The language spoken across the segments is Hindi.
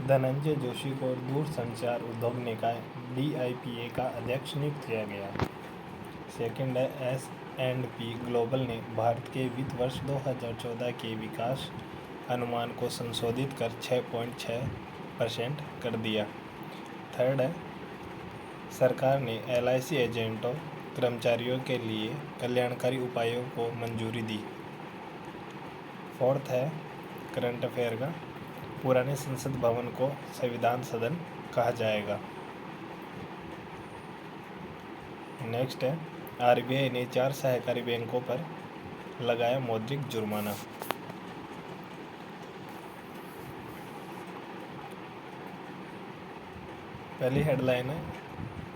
धनंजय जोशी को दूरसंचार उद्योग निकाय DIPA का अध्यक्ष नियुक्त किया गया। सेकंड है, S&P ग्लोबल ने भारत के वित्त वर्ष 2014 के विकास अनुमान को संशोधित कर 6.6% कर दिया। थर्ड है, सरकार ने LIC एजेंटों कर्मचारियों के लिए कल्याणकारी उपायों को मंजूरी दी। फोर्थ है करंट अफेयर का, पुराने संसद भवन को संविधान सदन कहा जाएगा। नेक्स्ट है, RBI ने 4 सहकारी बैंकों पर लगाया मौद्रिक जुर्माना। पहली हेडलाइन है,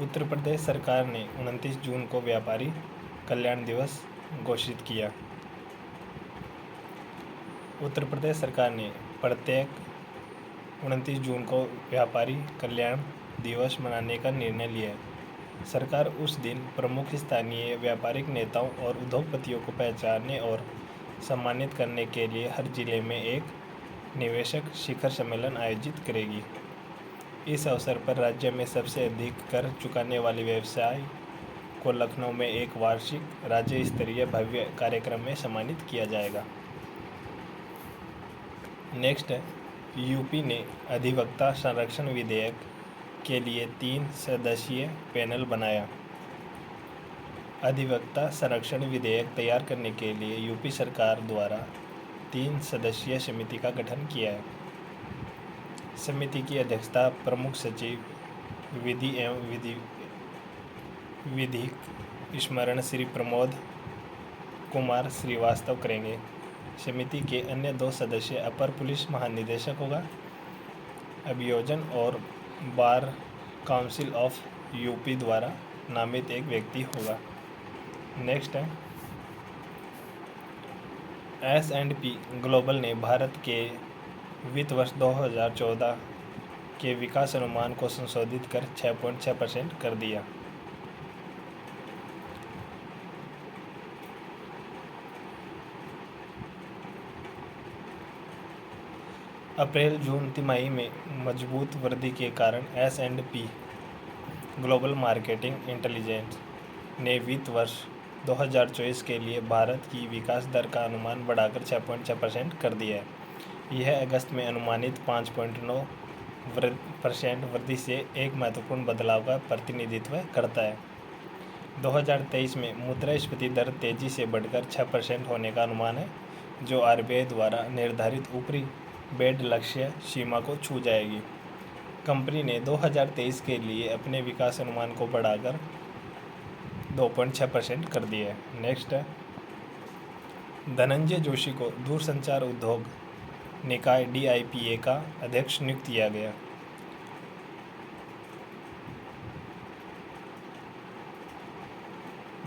उत्तर प्रदेश सरकार ने 29 जून को व्यापारी कल्याण दिवस घोषित किया। उत्तर प्रदेश सरकार ने प्रत्येक 29 जून को व्यापारी कल्याण दिवस मनाने का निर्णय लिया है। सरकार उस दिन प्रमुख स्थानीय व्यापारिक नेताओं और उद्योगपतियों को पहचानने और सम्मानित करने के लिए हर जिले में एक निवेशक शिखर सम्मेलन आयोजित करेगी। इस अवसर पर राज्य में सबसे अधिक कर चुकाने वाले व्यवसाय को लखनऊ में एक वार्षिक राज्य स्तरीय भव्य कार्यक्रम में सम्मानित किया जाएगा। नेक्स्ट है, यूपी ने अधिवक्ता संरक्षण विधेयक के लिए 3 सदस्यीय पैनल बनाया। अधिवक्ता संरक्षण विधेयक तैयार करने के लिए यूपी सरकार द्वारा 3 सदस्यीय समिति का गठन किया है। समिति की अध्यक्षता प्रमुख सचिव विधि एवं विधिक स्मरण श्री प्रमोद कुमार श्रीवास्तव करेंगे। समिति के अन्य 2 सदस्य अपर पुलिस महानिदेशक होगा। अभियोजन और बार काउंसिल ऑफ यूपी द्वारा नामित एक व्यक्ति होगा। नेक्स्ट है, S&P ग्लोबल ने भारत के वित्त वर्ष 2014 के विकास अनुमान को संशोधित कर 6.6% कर दिया। अप्रैल-जून तिमाही में मजबूत वृद्धि के कारण S&P ग्लोबल मार्केटिंग इंटेलिजेंस ने वित्त वर्ष 2024 के लिए भारत की विकास दर का अनुमान बढ़ाकर 6.6% कर दिया है। यह अगस्त में अनुमानित 5.9% वृद्धि से एक महत्वपूर्ण बदलाव का प्रतिनिधित्व करता है। 2023 में मुद्रास्फीति दर तेजी से बढ़कर 6% होने का अनुमान है, जो RBI द्वारा निर्धारित ऊपरी बैंड लक्ष्य सीमा को छू जाएगी। कंपनी ने 2023 के लिए अपने विकास अनुमान को बढ़ाकर 2.6% कर दिया है। नेक्स्ट है, धनंजय जोशी को दूरसंचार उद्योग निकाय DIPA का अध्यक्ष नियुक्त किया गया।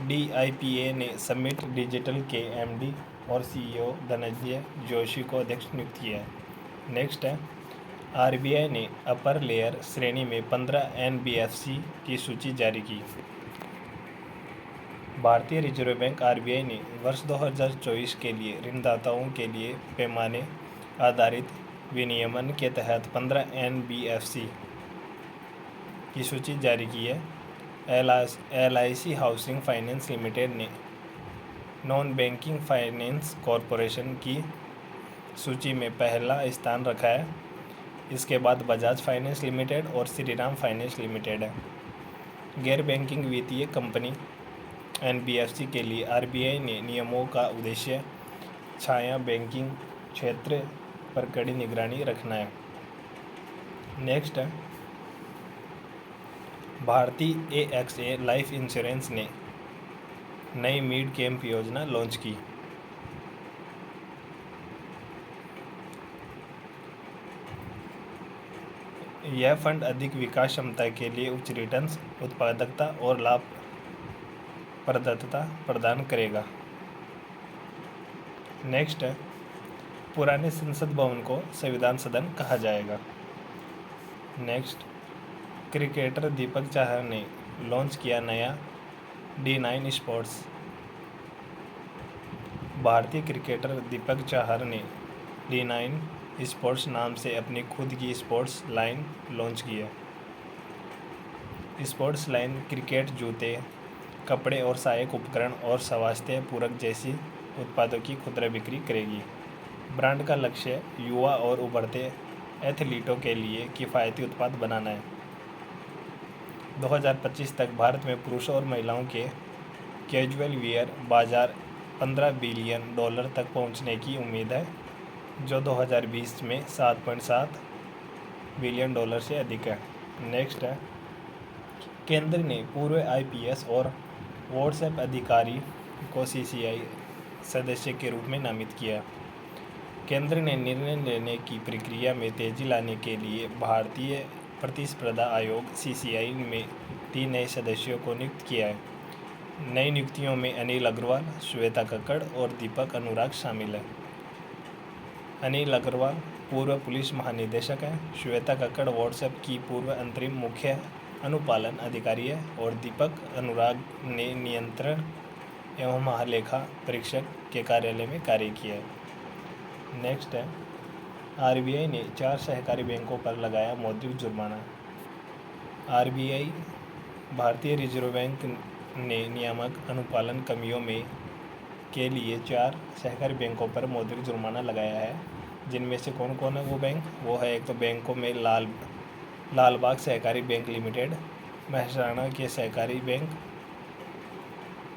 DIPA ने समिट डिजिटल के MD और CEO धनंजय जोशी को अध्यक्ष नियुक्त किया है। नेक्स्ट है, RBI ने अपर लेयर श्रेणी में 15 NBFC की सूची जारी की। भारतीय रिजर्व बैंक RBI ने वर्ष 2024 के लिए ऋणदाताओं के लिए पैमाने आधारित विनियमन के तहत 15 NBFC की सूची जारी की है। LIC हाउसिंग फाइनेंस लिमिटेड ने नॉन बैंकिंग फाइनेंस कॉरपोरेशन की सूची में पहला स्थान रखा है। इसके बाद बजाज फाइनेंस लिमिटेड और श्रीराम फाइनेंस लिमिटेड है। गैर बैंकिंग वित्तीय कंपनी NBFC के लिए RBI ने नियमों का उद्देश्य छाया बैंकिंग क्षेत्र पर कड़ी निगरानी रखना है। नेक्स्ट है, भारतीय AXA लाइफ इंश्योरेंस ने नई मिड कैंप योजना लॉन्च की। यह फंड अधिक विकास क्षमता के लिए उच्च रिटर्न्स, उत्पादकता और लाभप्रदता प्रदान करेगा। नेक्स्ट है, पुराने संसद भवन को संविधान सदन कहा जाएगा। नेक्स्ट, क्रिकेटर दीपक चाहर ने लॉन्च किया नया D9 स्पोर्ट्स। भारतीय क्रिकेटर दीपक चाहर ने D9 स्पोर्ट्स नाम से अपनी खुद की स्पोर्ट्स लाइन लॉन्च की है। स्पोर्ट्स लाइन क्रिकेट जूते, कपड़े और सहायक उपकरण और स्वास्थ्य पूरक जैसी उत्पादों की खुदरा बिक्री करेगी। ब्रांड का लक्ष्य युवा और उभरते एथलीटों के लिए किफ़ायती उत्पाद बनाना है। 2025 तक भारत में पुरुषों और महिलाओं के कैजुअल वियर बाजार $15 बिलियन तक पहुंचने की उम्मीद है, जो 2020 में $7.7 बिलियन से अधिक है। नेक्स्ट है, केंद्र ने पूर्व IPS और व्हाट्सएप अधिकारी को CCI सदस्य के रूप में नामित किया। केंद्र ने निर्णय लेने की प्रक्रिया में तेजी लाने के लिए भारतीय प्रतिस्पर्धा आयोग CCI में 3 नए सदस्यों को नियुक्त किया है। नई नियुक्तियों में अनिल अग्रवाल, श्वेता कक्कड़ और दीपक अनुराग शामिल हैं। अनिल अग्रवाल पूर्व पुलिस महानिदेशक हैं, श्वेता कक्कड़ व्हाट्सएप की पूर्व अंतरिम मुख्य अनुपालन अधिकारी है और दीपक अनुराग ने नियंत्रण एवं महालेखा परीक्षक के कार्यालय में कार्य किया है। नेक्स्ट है, RBI ने 4 सहकारी बैंकों पर लगाया मौद्रिक जुर्माना। RBI भारतीय रिजर्व बैंक ने नियामक अनुपालन कमियों में के लिए 4 सहकारी बैंकों पर मौद्रिक जुर्माना लगाया है, जिनमें से कौन कौन है वो बैंक? वो है, एक तो बैंकों में लालबाग सहकारी बैंक लिमिटेड, महसाणा के सहकारी बैंक,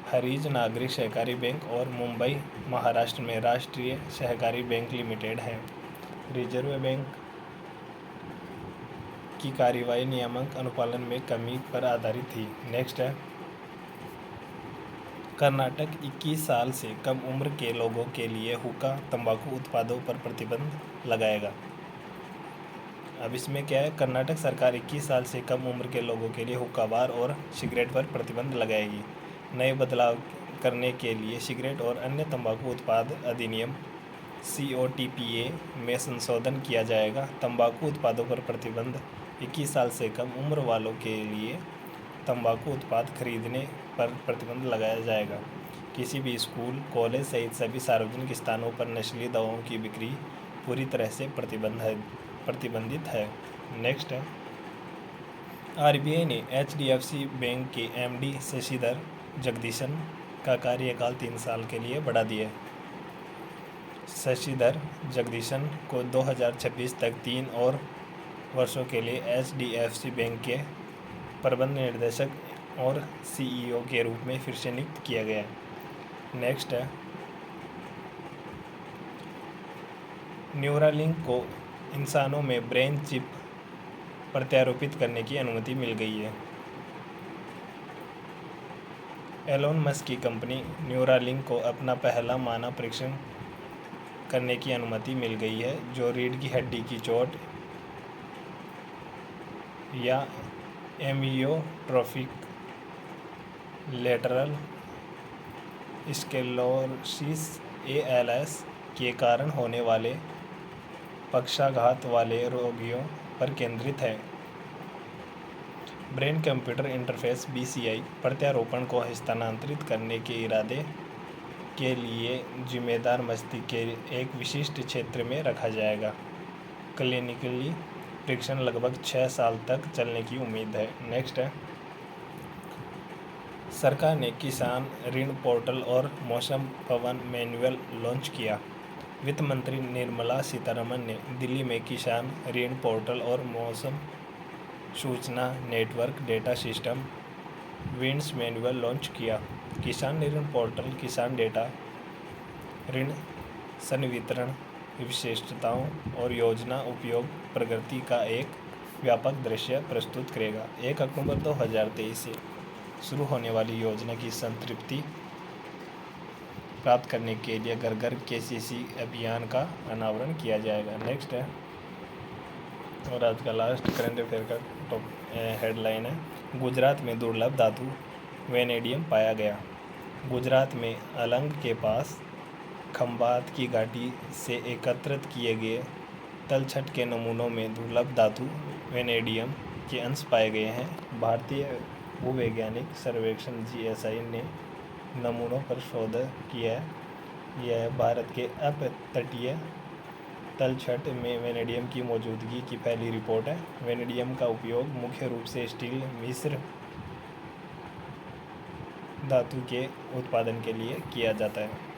हरीज नागरिक सहकारी बैंक और मुंबई महाराष्ट्र में राष्ट्रीय सहकारी बैंक लिमिटेड है। रिजर्व बैंक की कार्रवाई नियामक अनुपालन में कमी पर आधारित थी। नेक्स्ट है, कर्नाटक 21 साल से कम उम्र के लोगों के लिए हुक्का तंबाकू उत्पादों पर प्रतिबंध लगाएगा। अब इसमें क्या है, कर्नाटक सरकार 21 साल से कम उम्र के लोगों के लिए हुक्का बार और सिगरेट पर प्रतिबंध लगाएगी। नए बदलाव करने के लिए सिगरेट और अन्य तंबाकू उत्पाद अधिनियम COTPA में संशोधन किया जाएगा। तंबाकू उत्पादों पर प्रतिबंध 21 साल से कम उम्र वालों के लिए तंबाकू उत्पाद खरीदने पर प्रतिबंध लगाया जाएगा। किसी भी स्कूल, कॉलेज सहित सभी सार्वजनिक स्थानों पर नशीली दवाओं की बिक्री पूरी तरह से प्रतिबंधित है। नेक्स्ट है, RBI ने HDFC बैंक के MD शशिधर जगदीशन का कार्यकाल 3 साल के लिए बढ़ा दिया। शशिधर जगदीशन को 2026 तक 3 और वर्षों के लिए HDFC बैंक के प्रबंध निदेशक और CEO के रूप में फिर से नियुक्त किया गया। नेक्स्ट है, न्यूरालिंक को इंसानों में ब्रेन चिप प्रत्यारोपित करने की अनुमति मिल गई है। एलोन मस्क की कंपनी न्यूरालिंक को अपना पहला मानव परीक्षण करने की अनुमति मिल गई है, जो रीढ़ की हड्डी की चोट या एमियोट्रोफिक लेटरल स्क्लेरोसिस ALS के कारण होने वाले पक्षाघात वाले रोगियों पर केंद्रित है। ब्रेन कंप्यूटर इंटरफेस BCI प्रत्यारोपण को हस्तांतरित करने के इरादे के लिए जिम्मेदार मस्तिष्क के एक विशिष्ट क्षेत्र में रखा जाएगा। क्लिनिकली परीक्षण लगभग 6 साल तक चलने की उम्मीद है। नेक्स्ट है, सरकार ने किसान ऋण पोर्टल और मौसम पवन मैनुअल लॉन्च किया। वित्त मंत्री निर्मला सीतारमण ने दिल्ली में किसान ऋण पोर्टल और मौसम सूचना network data system winds manual launch किया। किसान ऋण पोर्टल किसान डेटा, ऋण संवितरण विशेषताओं और योजना उपयोग प्रगति का एक व्यापक दृश्य प्रस्तुत करेगा। 1 अक्टूबर 2023 से शुरू होने वाली योजना की संतृप्ति प्राप्त करने के लिए घर घर KCC अभियान का अनावरण किया जाएगा। नेक्स्ट है, और आज का लास्ट करंट अफेयर का टॉप हेडलाइन है, गुजरात में दुर्लभ धातु वेनेडियम पाया गया। गुजरात में अलंग के पास खंभात की घाटी से एकत्रित किए गए तलछट के नमूनों में दुर्लभ धातु वेनेडियम के अंश पाए गए हैं। भारतीय भूवैज्ञानिक सर्वेक्षण GSI ने नमूनों पर शोध किया है। यह भारत के अपतटीय तलछट में वेनेडियम की मौजूदगी की पहली रिपोर्ट है। वेनेडियम का उपयोग मुख्य रूप से स्टील मिश्र धातु के उत्पादन के लिए किया जाता है।